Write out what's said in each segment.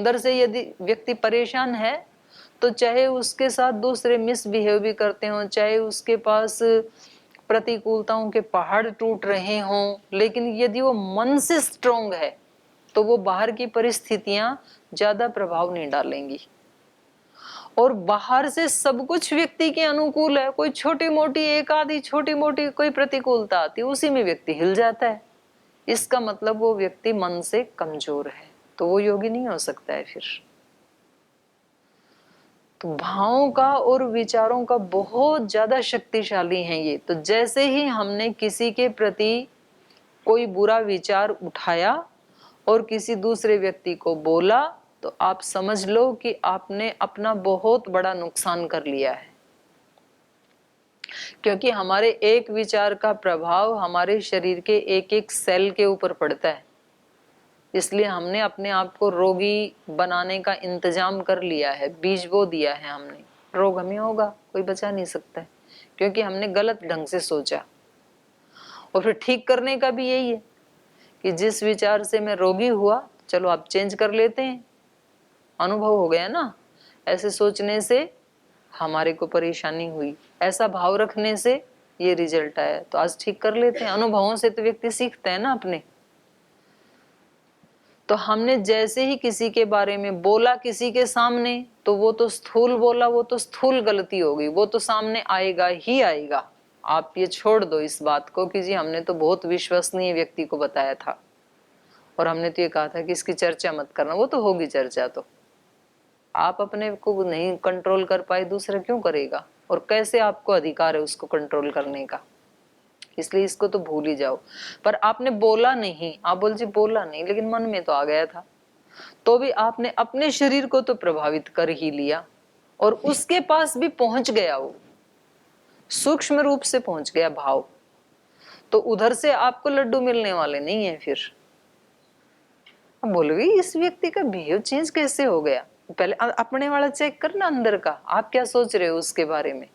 अंदर से यदि व्यक्ति परेशान है तो चाहे उसके साथ दूसरे मिसबिहेव भी करते हों, चाहे उसके पास प्रतिकूलताओं के पहाड़ टूट रहे हों, लेकिन यदि वो मन से स्ट्रोंग है तो वो बाहर की परिस्थितियां ज्यादा प्रभाव नहीं डालेंगी। और बाहर से सब कुछ व्यक्ति के अनुकूल है, कोई छोटी मोटी एक आधी छोटी मोटी कोई प्रतिकूलता आती है उसी में व्यक्ति हिल जाता है, इसका मतलब वो व्यक्ति मन से कमजोर है, तो वो योगी नहीं हो सकता है फिर। तो भावों का और विचारों का बहुत ज्यादा शक्तिशाली है ये। तो जैसे ही हमने किसी के प्रति कोई बुरा विचार उठाया और किसी दूसरे व्यक्ति को बोला तो आप समझ लो कि आपने अपना बहुत बड़ा नुकसान कर लिया है, क्योंकि हमारे एक विचार का प्रभाव हमारे शरीर के एक एक सेल के ऊपर पड़ता है। इसलिए हमने अपने आप को रोगी बनाने का इंतजाम कर लिया है, बीज बो दिया है हमने। रोग हमें होगा, कोई बचा नहीं सकता है, क्योंकि हमने गलत ढंग से सोचा। और फिर ठीक करने का भी यही है कि जिस विचार से मैं रोगी हुआ, चलो आप चेंज कर लेते हैं, अनुभव हो गया ना, ऐसे सोचने से हमारे को परेशानी हुई, ऐसा भाव रखने से ये रिजल्ट आया, तो आज ठीक कर लेते हैं। अनुभवों से तो व्यक्ति सीखता है ना अपने। तो हमने जैसे ही किसी के बारे में बोला किसी के सामने, तो वो तो स्थूल बोला, वो तो स्थूल गलती हो गई, वो तो सामने आएगा ही आएगा। आप ये छोड़ दो इस बात को कि जी हमने तो बहुत विश्वसनीय व्यक्ति को बताया था और हमने तो ये कहा था कि इसकी चर्चा मत करना, वो तो होगी चर्चा। तो आप अपने को नहीं कंट्रोल कर पाए, दूसरा क्यों करेगा? और कैसे आपको अधिकार है उसको कंट्रोल करने का? इसलिए इसको तो भूल ही जाओ। पर आपने बोला नहीं, आप बोल जी बोला नहीं, लेकिन मन में तो आ गया था, तो भी आपने अपने शरीर को तो प्रभावित कर ही लिया और उसके पास भी पहुंच गया, वो सूक्ष्म रूप से पहुंच गया भाव। तो उधर से आपको लड्डू मिलने वाले नहीं है। फिर अब बोलोगे इस व्यक्ति का बिहेव चेंज कैसे हो गया? पहले अपने वाला चेक करना अंदर का, आप क्या सोच रहे हो उसके बारे में,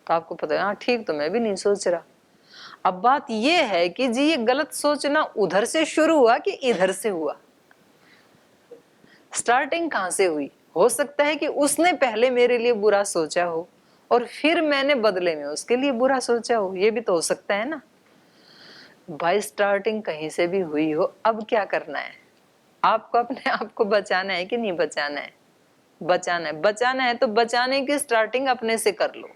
तो आपको पता है हाँ ठीक, तो मैं भी नहीं सोच रहा। अब बात यह है कि जी ये गलत सोचना उधर से शुरू हुआ कि इधर से हुआ? स्टार्टिंग कहां से हुई? हो सकता है कि उसने पहले मेरे लिए बुरा सोचा हो और फिर मैंने बदले में उसके लिए बुरा सोचा हो, ये भी तो हो सकता है ना। भाई स्टार्टिंग कहीं से भी हुई हो, अब क्या करना है? आपको अपने आप को बचाना है कि नहीं बचाना है? बचाना है। बचाना है तो बचाने की स्टार्टिंग अपने से कर लो।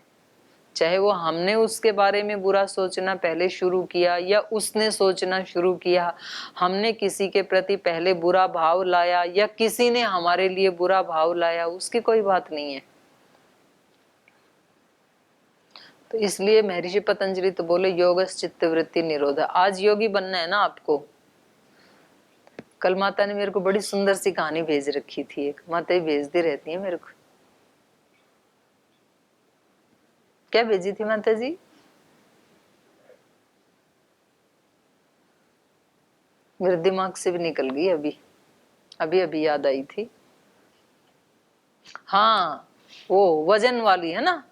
चाहे वो हमने उसके बारे में बुरा सोचना पहले शुरू किया या उसने सोचना शुरू किया, हमने किसी के प्रति पहले बुरा भाव लाया या किसी ने हमारे लिए बुरा भाव लाया, उसकी कोई बात नहीं है। तो इसलिए महर्षि पतंजलि तो बोले योगस चित्त वृत्ति निरोध। आज योगी बनना है ना आपको। कल माता ने मेरे को बड़ी सुंदर सी कहानी भेज रखी थी, एक माता ही भेजती रहती है मेरे को। क्या भेजी थी माता जी? मेरे दिमाग से भी निकल गई, अभी अभी अभी याद आई थी। हाँ वो वजन वाली है ना,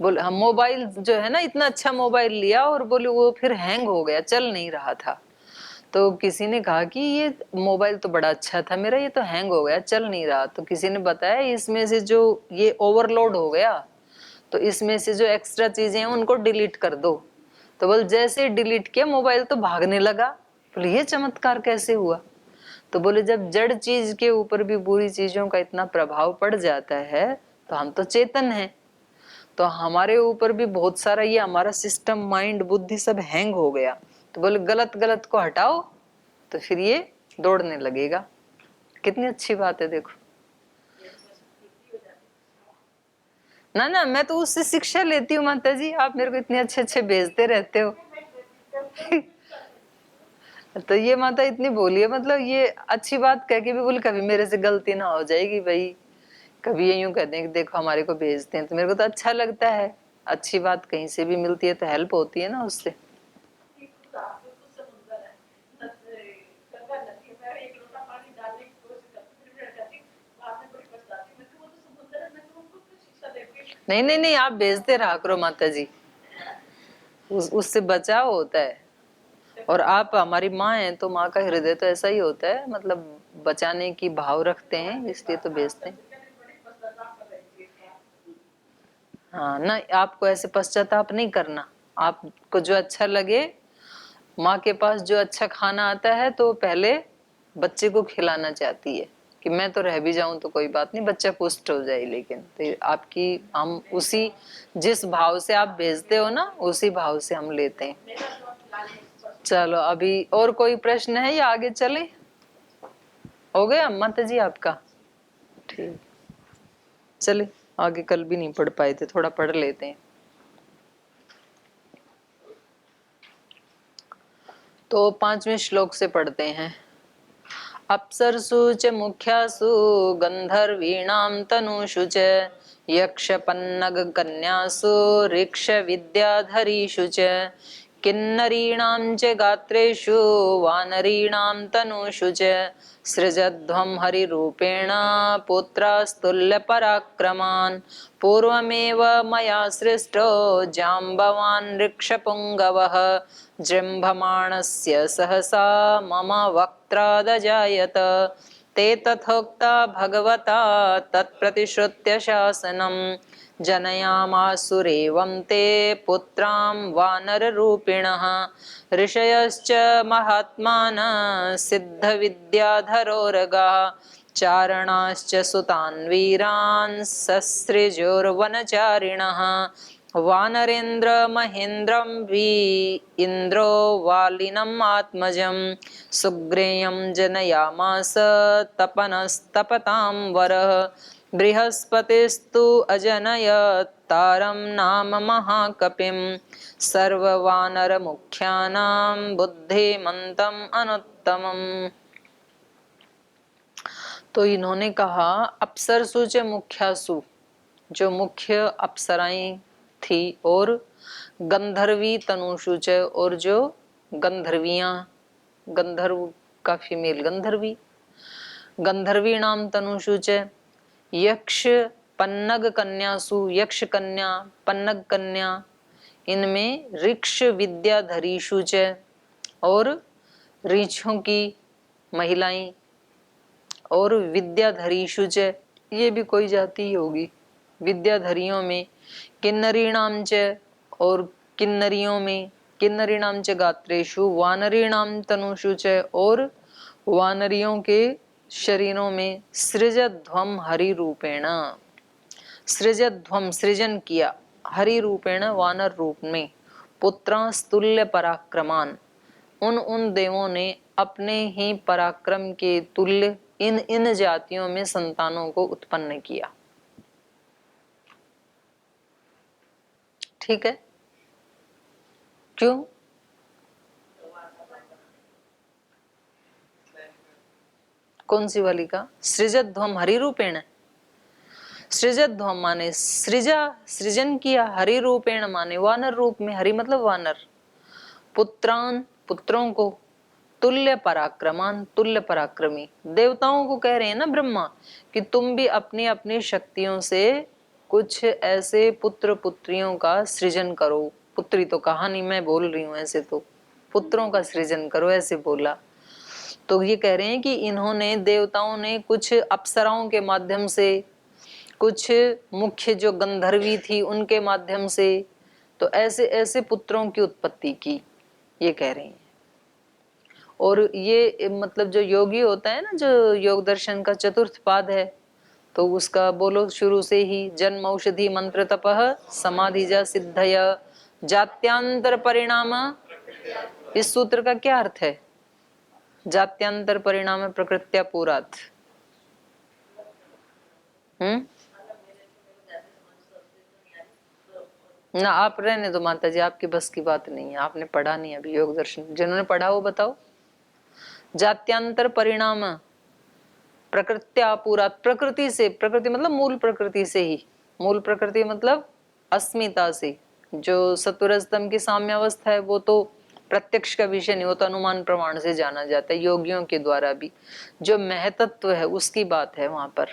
बोले हम मोबाइल जो है ना, इतना अच्छा मोबाइल लिया और बोले वो फिर हैंग हो गया, चल नहीं रहा था। तो किसी ने कहा कि ये मोबाइल तो बड़ा अच्छा था मेरा, ये तो हैंग हो गया, चल नहीं रहा। तो किसी ने बताया इसमें से जो ये ओवरलोड हो गया, तो इसमें से जो एक्स्ट्रा चीजें हैं उनको डिलीट कर दो। तो बोल जैसे डिलीट किया मोबाइल तो भागने लगा। बोले ये चमत्कार कैसे हुआ? तो बोले जब जड़ चीज के ऊपर भी बुरी चीजों का इतना प्रभाव पड़ जाता है, तो हम तो चेतन हैं, तो हमारे ऊपर भी बहुत सारा ये हमारा सिस्टम माइंड बुद्धि सब हैंग हो गया। तो बोले गलत गलत को हटाओ तो फिर ये दौड़ने लगेगा। कितनी अच्छी बात है देखो ना। ना मैं तो उससे शिक्षा लेती हूँ माता जी, आप मेरे को इतने अच्छे अच्छे भेजते रहते हो। तो ये माता इतनी बोली है, मतलब ये अच्छी बात कह के भी बोली कभी मेरे से गलती ना हो जाएगी भाई, कभी ये यूं कहते हैं कि देखो हमारे को भेजते हैं, तो मेरे को तो अच्छा लगता है। अच्छी बात कहीं से भी मिलती है तो हेल्प होती है ना उससे। नहीं नहीं नहीं, आप भेजते रहा करो माता जी, उससे बचाव होता है। और आप हमारी माँ हैं तो माँ का हृदय तो ऐसा ही होता है, मतलब बचाने की भाव रखते हैं, इसलिए तो भेजते हैं। हाँ ना, आपको ऐसे पश्चाताप नहीं करना। आपको जो अच्छा लगे, माँ के पास जो अच्छा खाना आता है तो पहले बच्चे को खिलाना चाहती है कि मैं तो रह भी जाऊं तो कोई बात नहीं, बच्चा पुष्ट हो जाए। लेकिन तो आपकी, हम उसी जिस भाव से आप भेजते हो ना, उसी भाव से हम लेते हैं। चलो, अभी और कोई प्रश्न है या आगे चले? हो गया माता जी आपका? ठीक, चले आगे। कल भी नहीं पढ़ पाए थे, थोड़ा पढ़ लेते हैं। तो 5वें श्लोक से पढ़ते हैं। अप्सरसु च मुख्यासु गंधर्वीणां तनुषु च यक्षपन्नग कन्यासु ऋक्ष विद्याधरीषु च किन्नरीणां च गात्रेषु वानरीणां तनुषु च सृजध्वं हरिरूपेण पुत्रास्तुल्यपराक्रमान् पूर्वमेव मया सृष्टो जाम्बवान् ऋक्षपुङ्गवः जृम्भमाणस्य सहसा मम वक्त्रादजायत ते तथोक्ता भगवता तत्प्रतिश्रुत्य शासनं जनयामासुरेवं ते पुत्रां वानररूपिणः ऋषयश्च महात्मानः सिद्धविद्याधरोरगाः चारणाश्च सुतान् वीरान् ससृजोर्वनचारिणः वानरेन्द्र महेन्द्रं वि इन्द्रो वालिनम् आत्मजं सुग्रेयं जनयामास तपनस्तपतां वरः बृहस्पतिस्तु अजनयत् तारं नाम महाकपिं सर्ववानरमुख्यानां बुद्धिमन्तम् अनुत्तमम्। तो इन्होंने कहा अप्सरसु च मुख्यासु, जो मुख्य अप्सराएं थी, और गंधर्वी तनुषु च, और जो गंधर्वियां, गंधर्व का फीमेल गंधर्वी, गंधर्वी नाम तनुषु च यक्ष पन्नग कन्यासु, यक्ष कन्या पन्नग कन्या, इनमें ऋक्ष विद्याधरीषु च, और ऋक्षों की महिलाएं, और विद्याधरीषु च, ये भी कोई जाति ही होगी। विद्याधरियों में किन्नरीणाम च, और किन्नरियों में किन्नरीणाम च गात्रेषु वानरीणाम तनुषु च, और वानरियों के शरीरों में सृजध्वम हरि रूपेण, सृजध्वम सृजन किया, हरि रूपेण वानर रूप में, पुत्रास्तुल्य पराक्रमान, उन देवों ने अपने ही पराक्रम के तुल्य इन जातियों में संतानों को उत्पन्न किया। ठीक है, क्यों? कौन सी वाली का? सृजध्वम हरि रूपेण। सृजध्वम माने सृजा, सृजन किया, हरि रूपेण माने वानर रूप में, हरि मतलब वानर, पुत्रान पुत्रों को, तुल्य पराक्रमान तुल्य पराक्रमी। देवताओं को कह रहे हैं ना ब्रह्मा कि तुम भी अपनी अपनी शक्तियों से कुछ ऐसे पुत्र पुत्रियों का सृजन करो। पुत्री तो कहा नहीं, मैं बोल रही हूँ, ऐसे तो पुत्रों का सृजन करो, ऐसे बोला। तो ये कह रहे हैं कि इन्होंने, देवताओं ने कुछ अप्सराओं के माध्यम से, कुछ मुख्य जो गंधर्वी थी उनके माध्यम से, तो ऐसे ऐसे पुत्रों की उत्पत्ति की, ये कह रहे हैं। और ये मतलब जो योगी होता है ना, जो योग दर्शन का चतुर्थ पाद है, तो उसका बोलो शुरू से ही, जन्म औषधि मंत्र तपः समाधिजा सिद्धय जात्यांतर परिणाम। इस सूत्र का क्या अर्थ है? जात्यांतर परिणाम प्रकृत्या पुरात। ना, आप रहने दो माता जी, आपकी बस की बात नहीं है, आपने पढ़ा नहीं अभी योग दर्शन। जिन्होंने पढ़ा वो बताओ। जात्यांतर परिणाम प्रकृत्या पुरात, प्रकृति से, प्रकृति मतलब मूल प्रकृति से ही, मूल प्रकृति मतलब अस्मिता से। जो सत्वरजतम की साम्यावस्था है वो तो प्रत्यक्ष का विषय नहीं, वो तो अनुमान प्रमाण से जाना जाता है योगियों के द्वारा भी। जो महतत्व है उसकी बात है वहां पर।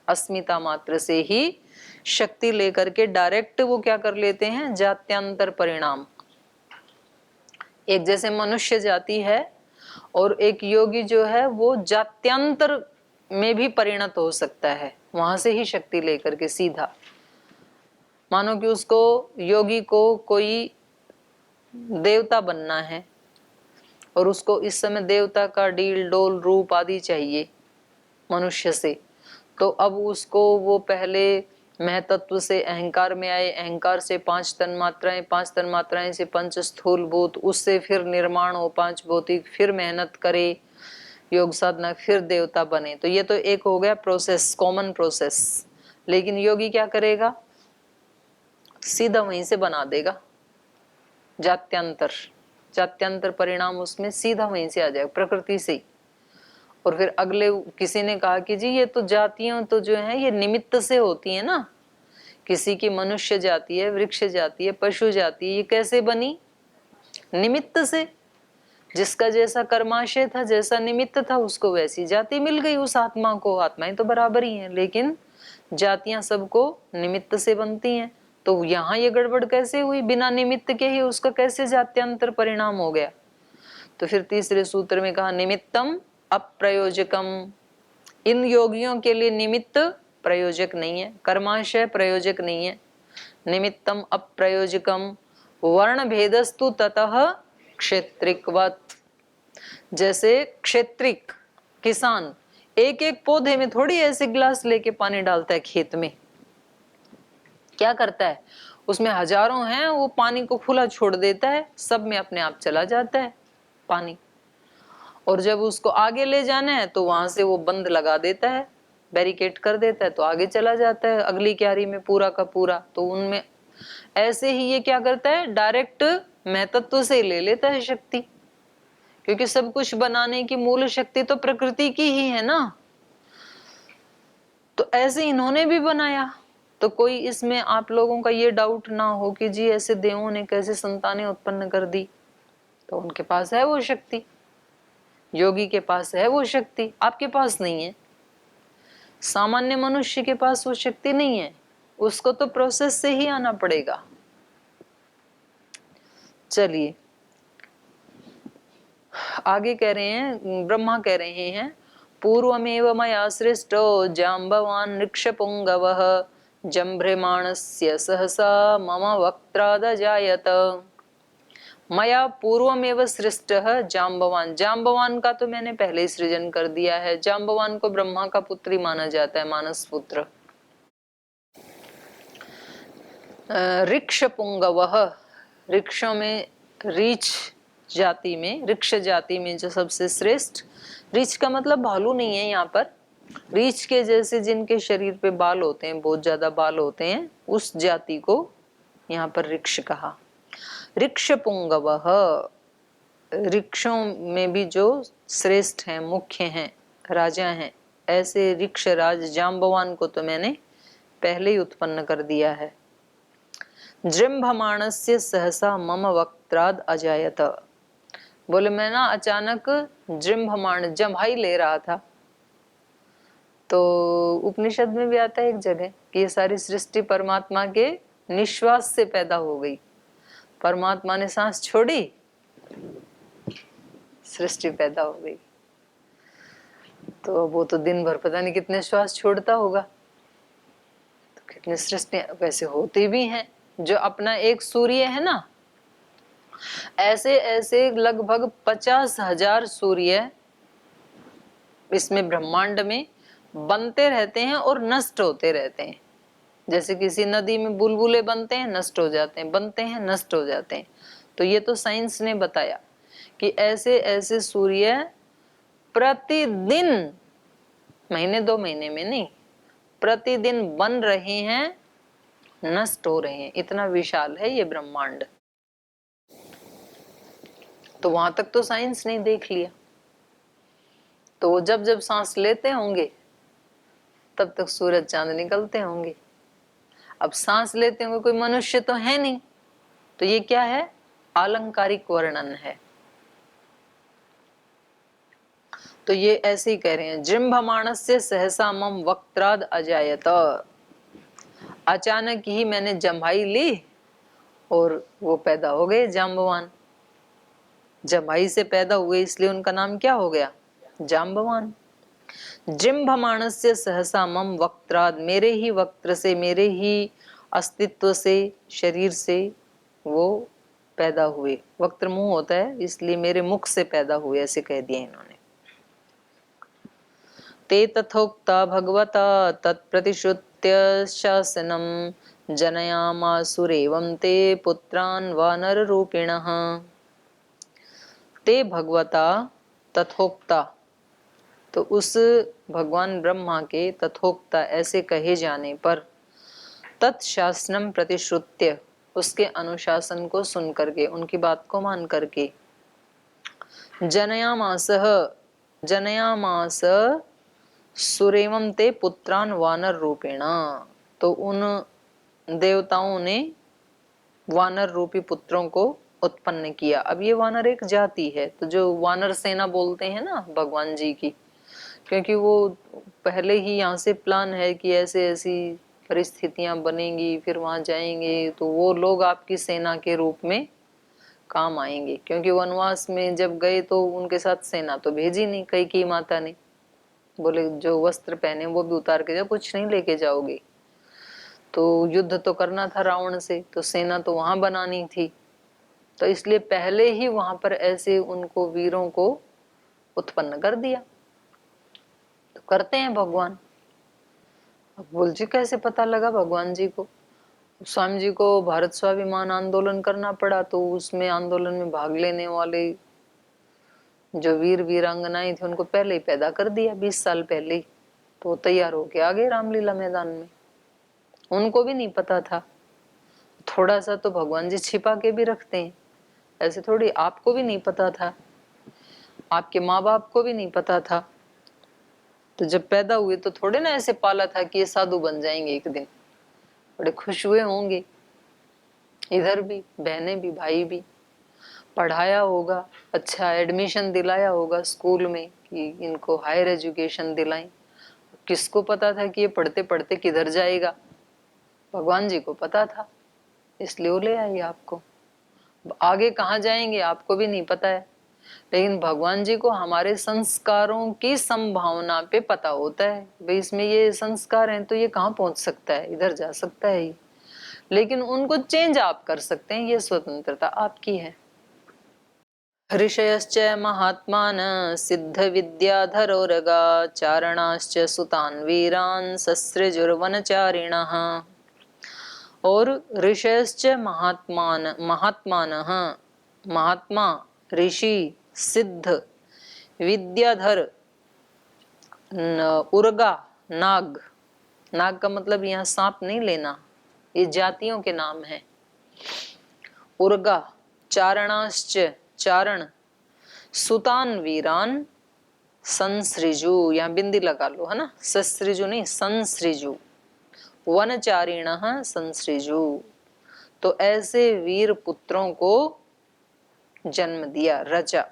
अस्मिता मात्र से ही शक्ति लेकर के डायरेक्ट वो क्या कर लेते हैं, जात्यांतर परिणाम। एक जैसे मनुष्य जाति है और एक योगी जो है वो जात्यांतर में भी परिणत हो सकता है, वहां से ही शक्ति लेकर के सीधा। मानो कि उसको, योगी को कोई देवता बनना है और उसको इस समय देवता का डील डोल रूप आदि चाहिए मनुष्य से, तो अब उसको वो पहले महतत्व से अहंकार में आए, अहंकार से 5 तन मात्राएं, 5 तन मात्राएं से 5 स्थूल भूत, उससे फिर निर्माण हो 5 भौतिक, फिर मेहनत करे योग साधना, फिर देवता बने। तो ये तो एक हो गया प्रोसेस, कॉमन प्रोसेस। लेकिन योगी क्या करेगा, सीधा वहीं से बना देगा जात्यांतर, जात्यांतर परिणाम उसमें सीधा वहीं से आ जाएगा प्रकृति से ही। और फिर अगले किसी ने कहा कि जी ये तो जातियां तो जो है ये निमित्त से होती है ना, किसी की मनुष्य जाति है, वृक्ष जाति है, पशु जाति है, ये कैसे बनी, निमित्त से। जिसका जैसा कर्माशय था, जैसा निमित्त था, उसको वैसी जाति मिल गई उस आत्मा को। आत्माएं तो बराबर ही हैं, लेकिन जातियां सबको निमित्त से बनती हैं। तो यहाँ ये गड़बड़ कैसे हुई, बिना निमित्त के ही उसका कैसे जात्यांतर परिणाम हो गया। तो फिर तीसरे सूत्र में कहा निमित्तम अप्रयोजकम, इन योगियों के लिए निमित्त प्रयोजक नहीं है, कर्माशय प्रयोजक नहीं है। निमित्तम अप्रयोजकम वर्ण भेदस्तु ततः क्षेत्रिकवत, जैसे क्षेत्रिक किसान एक एक पौधे में थोड़ी ऐसे गिलास लेके पानी डालता है खेत में, क्या करता है, उसमें हजारों हैं, वो पानी को खुला छोड़ देता है, सब में अपने आप चला जाता है पानी। और जब उसको आगे ले जाना है तो वहां से वो बंद लगा देता है, बैरिकेड कर देता है, तो आगे चला जाता है अगली क्यारी में पूरा का पूरा। तो उनमें ऐसे ही ये क्या करता है, डायरेक्ट महतत्व से ले लेता है शक्ति, क्योंकि सब कुछ बनाने की मूल शक्ति तो प्रकृति की ही है ना। तो ऐसे इन्होंने भी बनाया। तो कोई इसमें आप लोगों का ये डाउट ना हो कि जी ऐसे देवों ने कैसे संतानें उत्पन्न कर दी, तो उनके पास है वो शक्ति, योगी के पास है वो शक्ति, आपके पास नहीं है। सामान्य मनुष्य के पास वो शक्ति नहीं है, उसको तो प्रोसेस से ही आना पड़ेगा। चलिए आगे कह रहे हैं, ब्रह्मा कह रहे हैं पूर्वमेव मया सृष्टो जाम्बवान् ऋक्षपुंगवः जम्भ्यमाणस्य सहसा मम वक्त्रादजायत। मया पूर्वमेव सृष्टः जाम्बवान, जाम्बवान का तो मैंने पहले ही सृजन कर दिया है। जाम्बवान को ब्रह्मा का पुत्र ही माना जाता है, मानस पुत्र। ऋक्षपुंगवः, ऋक्षों में रीछ जाति में, ऋक्ष जाति में जो सबसे श्रेष्ठ, रीछ का मतलब भालू नहीं है यहाँ पर, रीछ के जैसे जिनके शरीर पे बाल होते हैं, बहुत ज्यादा बाल होते हैं, उस जाति को यहाँ पर ऋक्ष कहा। ऋक्षपुंगवः, ऋक्षों में भी जो श्रेष्ठ हैं, मुख्य हैं, राजा हैं, ऐसे ऋक्षराज जाम्बवान को तो मैंने पहले ही उत्पन्न कर दिया है। जृंभमाणस्य सहसा मम वक्त्राद अजायत, बोले मैं ना अचानक जृंभमाण जम्हाई ले रहा था। तो उपनिषद में भी आता है एक जगह कि ये सारी सृष्टि परमात्मा के निश्वास से पैदा हो गई। परमात्मा ने सांस छोड़ी, सृष्टि पैदा हो गई। तो वो तो दिन भर पता नहीं कितने श्वास छोड़ता होगा, तो कितने सृष्टियां वैसे होती भी हैं। जो अपना एक सूर्य है ना, ऐसे ऐसे लगभग 50,000 सूर्य इसमें ब्रह्मांड में बनते रहते हैं और नष्ट होते रहते हैं। जैसे किसी नदी में बुलबुले बनते हैं, नष्ट हो जाते हैं, बनते हैं, नष्ट हो जाते हैं। तो ये तो साइंस ने बताया कि ऐसे ऐसे सूर्य प्रतिदिन, महीने 2 महीने में नहीं, प्रतिदिन बन रहे हैं, नष्ट हो रहे हैं। इतना विशाल है ये ब्रह्मांड। तो वहां तक तो साइंस ने देख लिया। तो वो जब जब सांस लेते होंगे तब तक सूरज चांद निकलते होंगे। अब सांस लेते होंगे, कोई मनुष्य तो है नहीं, तो ये क्या है, आलंकारिक वर्णन है। तो ये ऐसे ही कह रहे हैं, जृंभमाणस्य सहसा मम वक्त्राद अजायत, अचानक ही मैंने जम्हाई ली और वो पैदा हो गए जाम्बवान। जमाई से पैदा हुए इसलिए उनका नाम क्या हो गया, जाम्बवान। जिम्भमाणस्य सहसा मम वक्त्राद, मेरे ही वक्त्र से, मेरे ही अस्तित्व से, शरीर से वो पैदा हुए। वक्त्र मुंह होता है इसलिए मेरे मुख से पैदा हुए, ऐसे कह दिया इन्होंने। ते तथोक्ता भगवता तत्प्रतिश्रुत्य शासनम जनयामासुरेवं ते पुत्रान् वानर रूपिणः। ते भगवता तथोक्ता, तो उस भगवान ब्रह्मा के तथोक्ता ऐसे कहे जाने पर, तत्शासनम प्रतिश्रुत्य उसके अनुशासन को सुन करके, उनकी बात को मान करके, जनयामास जनयामास सुरेवम ते पुत्रान वानर रूपेण, तो उन देवताओं ने वानर रूपी पुत्रों को उत्पन्न किया। अब ये वानर एक जाति है, तो जो वानर सेना बोलते हैं ना भगवान जी की, क्योंकि वो पहले ही यहाँ से प्लान है कि ऐसे ऐसी परिस्थितियां बनेंगी, फिर वहां जाएंगे तो वो लोग आपकी सेना के रूप में काम आएंगे। क्योंकि वनवास में जब गए तो उनके साथ सेना तो भेजी नहीं कैकेयी माता ने, बोले जो वस्त्र पहने वो भी उतार के जाओ, कुछ नहीं लेके जाओगे। तो युद्ध तो करना था रावण से, तो सेना तो वहां बनानी थी, तो इसलिए पहले ही वहां पर ऐसे उनको वीरों को उत्पन्न कर दिया। तो करते हैं भगवान। अब बोल जी कैसे पता लगा भगवान जी को? स्वामी जी को भारत स्वाभिमान आंदोलन करना पड़ा, तो उसमें आंदोलन में भाग लेने वाले जो वीर वीरांगनाएं थी उनको पहले ही पैदा कर दिया, 20 साल पहले ही, तो तैयार होके आ गए रामलीला मैदान में। उनको भी नहीं पता था। थोड़ा सा तो भगवान जी छिपा के भी रखते हैं, ऐसे थोड़ी। आपको भी नहीं पता था, आपके माँ बाप को भी नहीं पता था, तो जब पैदा हुए तो थोड़े ना ऐसे पाला था कि ये साधु बन जाएंगे एक दिन। बड़े खुश हुए होंगे, इधर भी बहनें भी भाई भी, पढ़ाया होगा, अच्छा एडमिशन दिलाया होगा स्कूल में कि इनको हायर एजुकेशन दिलाएं। किसको पता था कि ये पढ़ते पढ़ते किधर जाएगा? भगवान जी को पता था, इसलिए वो ले आई आपको। आगे कहाँ जाएंगे आपको भी नहीं पता है, लेकिन भगवान जी को हमारे संस्कारों की संभावना पे पता होता है, भाई इसमें ये संस्कार हैं तो ये कहाँ पहुंच सकता है, इधर जा सकता है ही। लेकिन उनको चेंज आप कर सकते हैं, ये स्वतंत्रता आपकी है। ऋषयश्च महात्मान सिद्ध विद्याधरोरगा चारणाश्च सुतान वीरान ससृजुर्वनचारिणः। और ऋषयश्च महात्मान, महात्मा ऋषि सिद्ध विद्याधर उर्गा नाग, नाग का मतलब यहाँ सांप नहीं लेना, ये जातियों के नाम है। उर्गा चारणाश्च चारण, सुतान वीरान संसृजु, यहाँ बिंदी लगा लो है ना, ससृजु नहीं संसृजु, वनचारिण संसृजु, तो ऐसे वीर पुत्रों को जन्म दिया, रचा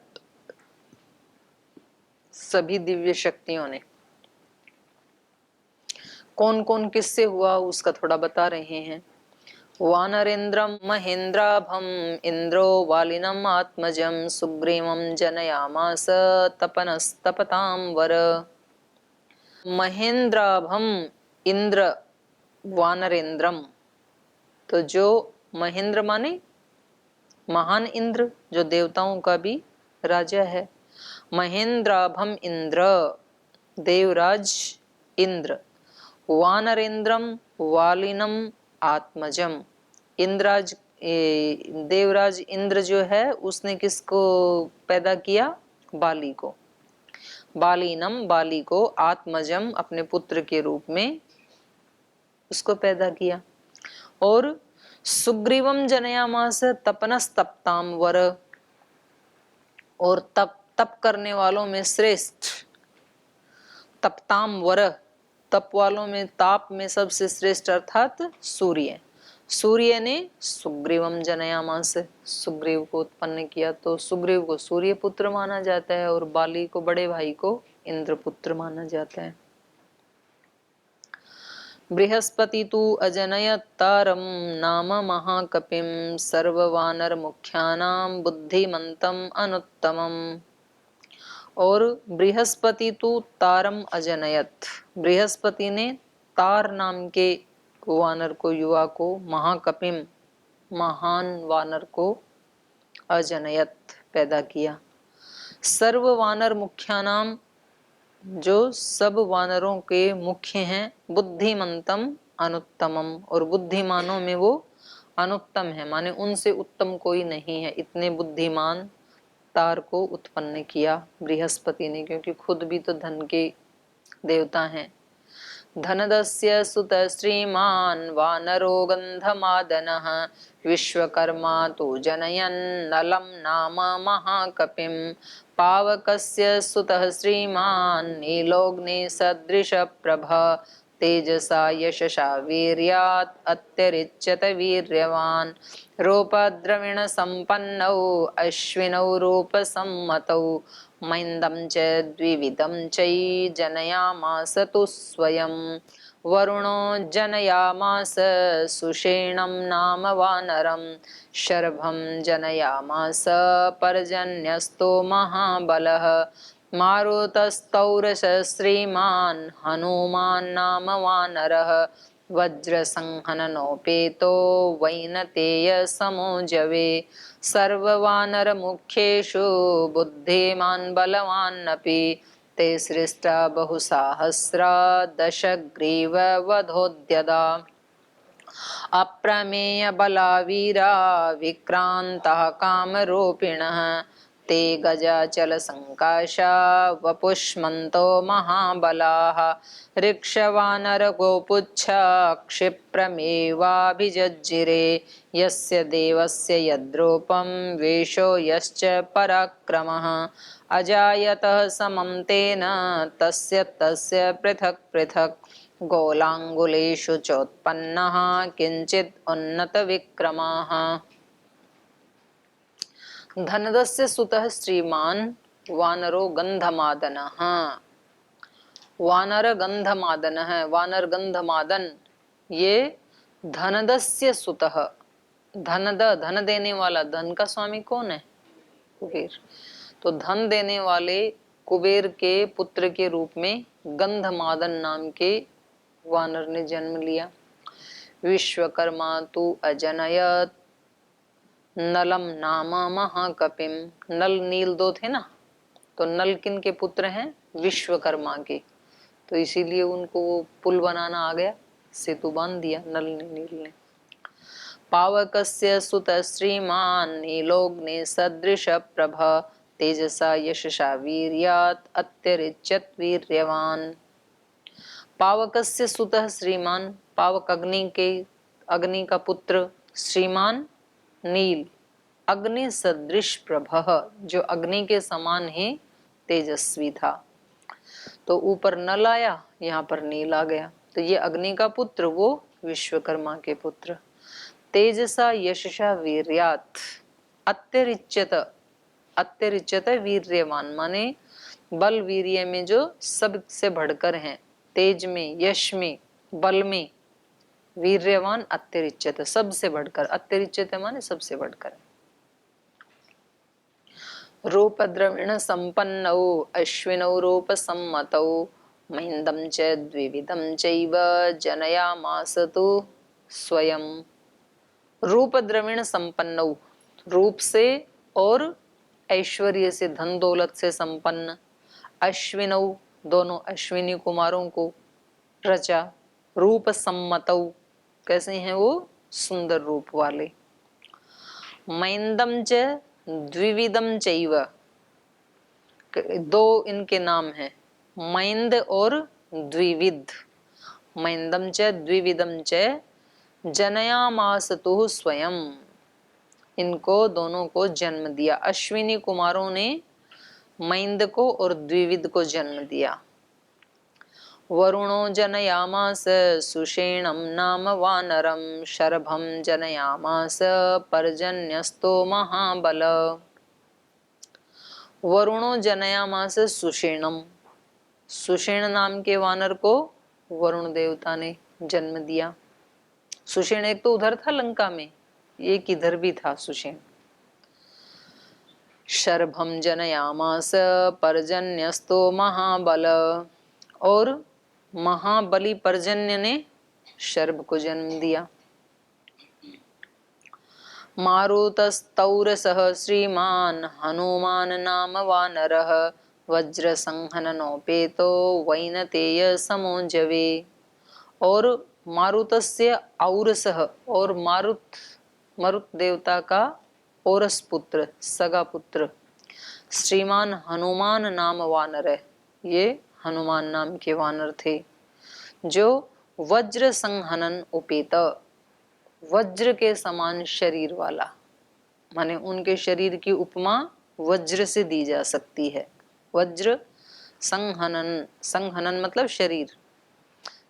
सभी दिव्य शक्तियों ने। कौन कौन किससे हुआ उसका थोड़ा बता रहे हैं। वानरेन्द्रम महेन्द्राभम इंद्रो वालिनम आत्मजम सुग्रीवम जनयामास तपनस्तपताम वर। महेन्द्राभम इंद्र वानरेन्द्रम, तो जो महेंद्र माने महान इंद्र, जो देवताओं का भी राजा है। महेंद्राभम इंद्र देवराज इंद्र, वानरेन्द्रम वालिनम आत्मजम, इंद्राज देवराज इंद्र जो है उसने किसको पैदा किया? बाली को। बालीनम बाली को, आत्मजम अपने पुत्र के रूप में उसको पैदा किया। और सुग्रीवम जनयामास तपनस्तप्ताम वर, और तप करने वालों में श्रेष्ठ, तपताम वर तप वालों में, ताप में सबसे श्रेष्ठ अर्थात सूर्य। सूर्य ने सुग्रीवम जनयामास, सुग्रीव को उत्पन्न किया, तो सुग्रीव को सूर्य पुत्र माना जाता है और बाली को, बड़े भाई को इंद्र पुत्र माना जाता है। बृहस्पति तु अजनयत् तारम नाम महाकपिम सर्ववानर मुख्यानाम बुद्धिमंतम अनुत्तमम। और बृहस्पति तु तारम अजनयत, बृहस्पति ने तार नाम के वानर को, युवा को, महाकपिम महान वानर को, अजनयत पैदा किया। सर्व वानर मुख्यानाम, जो सब वानरों के मुख्य हैं, बुद्धिमंतम अनुत्तमम, और बुद्धिमानों में वो अनुत्तम है, माने उनसे उत्तम कोई नहीं है। इतने बुद्धिमान तार को उत्पन्न किया बृहस्पति ने, क्योंकि खुद भी तो धन के देवता हैं। धनदस्य सुत श्रीमान वानरो गंधमादनः विश्वकर्मा तु जनयन् नलं नाम महाकपिम पावकस्य सुतः श्रीमान नीलोग्नि सदृश प्रभ तेजसा यशसा वीर्यात् अत्यरिच्यत वीर्यवान् रूपद्रविण संपन्नौ अश्विनौ रूपसम्मतौ मैन्दं च द्विविधं चै जनयामास तु स्वयं वरुणो जनयामास सुषेणं नाम वानरं शर्भं जनयामास पर्जन्यस्तो महाबलः मारुतस्तौरस श्रीमान् हनुमान् नाम वानरः वज्रसंहननोपेतो वैनतेय समोजवे सर्ववानर मुख्येषु बुद्धिमान् बलवान्नपि ते सृष्टा बहुसाहस्रा दशग्रीव वधोद्यता अप्रमेय बलावीरा विक्रांतः कामरूपिणः ते गजाचल संकाशा वपुष्मन्तो महाबलाः ऋक्षवानर गोपुच्छ क्षिप्रमेवाभिजज्जिरे यस्य देवस्य यद्रूपं वेशो यश्च पराक्रमः अजायतः समं तेन तस्य तस्य पृथक् पृथक् गोलांगुलेषु चोत्पन्नः किंचित् उन्नत विक्रमाः। धनदस्य सुतः श्रीमान वानरो गंधमादनः, वानर गंधमादन है, वानर गंधमादन, ये धनदस्य सुतः, धनद धन देने वाला, धन का स्वामी कौन है? कुबेर। तो धन देने वाले कुबेर के पुत्र के रूप में गंधमादन नाम के वानर ने जन्म लिया। विश्वकर्मा तु अजनयत नलम नाम महाकपिम, नल नील दो थे ना, तो नल किन के पुत्र हैं? विश्वकर्मा के, तो इसीलिए उनको वो पुल बनाना आ गया, सेतु बांध दिया नल ने, नील ने। पावकस्य सुत श्रीमान नीलोग्नि सदृश प्रभ तेजसा यशसा वीर्यात् अत्यरिच्यत वीर्यवान। पावकस्य सुतः श्रीमान, पावक अग्नि के, अग्नि का पुत्र, श्रीमान नील, अग्नि सदृश प्रभः, जो अग्नि के समान ही तेजस्वी था। तो ऊपर नल आया, यहाँ पर नील आ गया, तो ये अग्नि का पुत्र, वो विश्वकर्मा के पुत्र। तेजसा यशसा वीर्यात् अत्यरिच्यत, अत्यरिच्यत वीर्यवान, माने बल वीर्य में जो सबसे बढ़कर हैं, तेज में, यश में, बल में, वीर्यवान अत्यरिच्यत, सबसे बढ़कर, अत्यरिच्यत माने सबसे बढ़कर। रूप द्रविण संपन्नौ अश्विनौ रूप सम्मतौ महिंदम च द्विविधम चैव जनयामास तु स्वयं। रूप द्रविण संपन्नौ, रूप से और ऐश्वर्य से, धन दौलत से संपन्न, अश्विनौ, दोनों अश्विनी कुमारों को रचा, रूप सम्मतौ, कैसे हैं वो? सुंदर रूप वाले। मैंदम च द्विविधम चैव, दो इनके नाम हैं, मैंद और द्विविध। मैंदम च द्विविधम च जनयामासतु स्वयं, इनको दोनों को जन्म दिया। अश्विनी कुमारों ने मैंद को और द्विविध को जन्म दिया। वरुणो जनयामास सुषेणं नाम वानरं शर्भं जनयामास पर्जन्यस्तो महाबल। वरुणो जनयामास सुषेणम, सुषेण नाम के वानर को वरुण देवता ने जन्म दिया। सुषेण एक तो उधर था लंका में, एक इधर भी था सुषेण। शर्भम जनयामास पर्जन्यस्तो महाबल, और महाबली पर्जन्य ने शर्भ को जन्म दिया। मारुतस्तौरसः श्रीमान हनुमान नाम वानरः, वज्र संहननोपेतो वैनतेय समोजवे। और मारुतस्य औरसः, और मरुत देवता का औरस पुत्र, सगा पुत्र, श्रीमान हनुमान नाम वानर है, ये हनुमान नाम के वानर थे, जो वज्र संहनन उपेत, वज्र के समान शरीर वाला, माने उनके शरीर की उपमा वज्र से दी जा सकती है। वज्र संहनन, संहनन मतलब शरीर,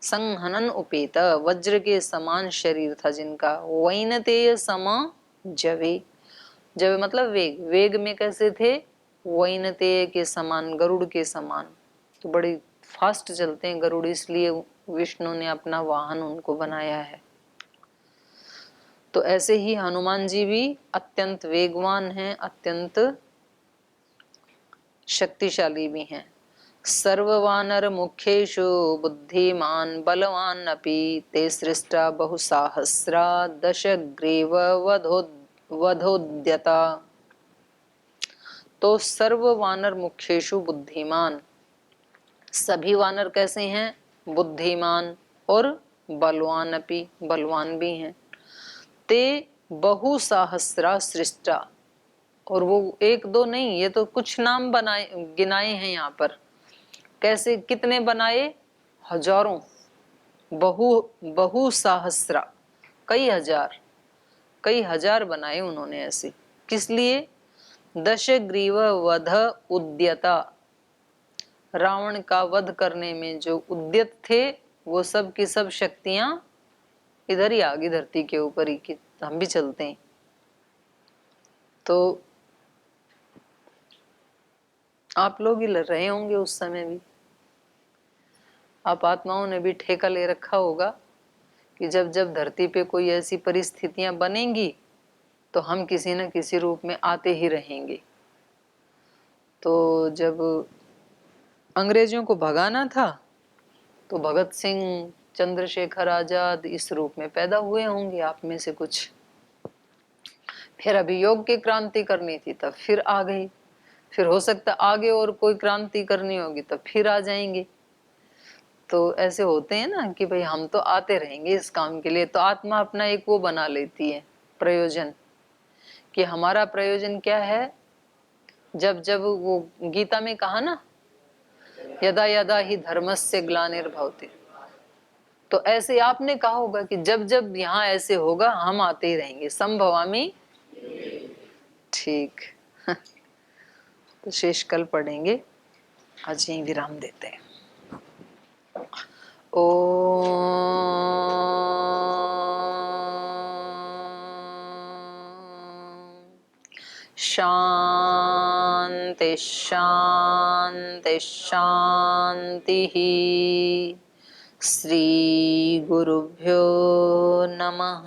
संहनन उपेत, वज्र के समान शरीर था जिनका। वैनतेय सम जवे, जवे मतलब वेग, वेग में कैसे थे? वैनतेय के समान, गरुड़ के समान। तो बड़ी फास्ट चलते हैं गरुड़, इसलिए विष्णु ने अपना वाहन उनको बनाया है। तो ऐसे ही हनुमान जी भी अत्यंत वेगवान हैं, अत्यंत शक्तिशाली भी हैं। सर्ववानर मुख्येषु बुद्धिमान बलवान अपि, ते सृष्टा बहुसाहस्रा दशग्रीव वधोद्यता। तो सर्व वानर मुख्येषु बुद्धिमान, सभी वानर कैसे हैं? बुद्धिमान और बलवान अपि, बलवान भी हैं। ते बहुसाहस्रा सृष्टा, और वो एक दो नहीं, ये तो कुछ नाम बनाए गिनाए हैं यहाँ पर। कैसे, कितने बनाए? हजारों, बहुसाहस्रा, कई हजार बनाए उन्होंने ऐसे। किस लिए? दशग्रीव वध उद्यता, रावण का वध करने में जो उद्यत थे, वो सब की सब शक्तियां इधर ही आ गई, धरती के ऊपर ही, कि हम भी चलते हैं। तो आप लोग ही लड़ रहे होंगे उस समय भी, आप आत्माओं ने भी ठेका ले रखा होगा कि जब जब धरती पे कोई ऐसी परिस्थितियां बनेंगी तो हम किसी न किसी रूप में आते ही रहेंगे। तो जब अंग्रेजों को भगाना था तो भगत सिंह, चंद्रशेखर आजाद इस रूप में पैदा हुए होंगे आप में से कुछ। फिर अभी योग की क्रांति करनी थी तब फिर आ गई, फिर हो सकता आगे और कोई क्रांति करनी होगी तब फिर आ जाएंगे। तो ऐसे होते हैं ना कि भाई हम तो आते रहेंगे इस काम के लिए। तो आत्मा अपना एक वो बना लेती है प्रयोजन, कि हमारा प्रयोजन क्या है। जब जब वो गीता में कहा ना, यदा यदा ही धर्मस्य ग्लानिर्भवति, तो ऐसे आपने कहा होगा कि जब जब यहाँ ऐसे होगा हम आते ही रहेंगे, संभवामी। ठीक। तो शेष कल पढ़ेंगे, आज यहीं विराम देते हैं। शांति शांति शांति। श्री गुरुभ्यो नमः।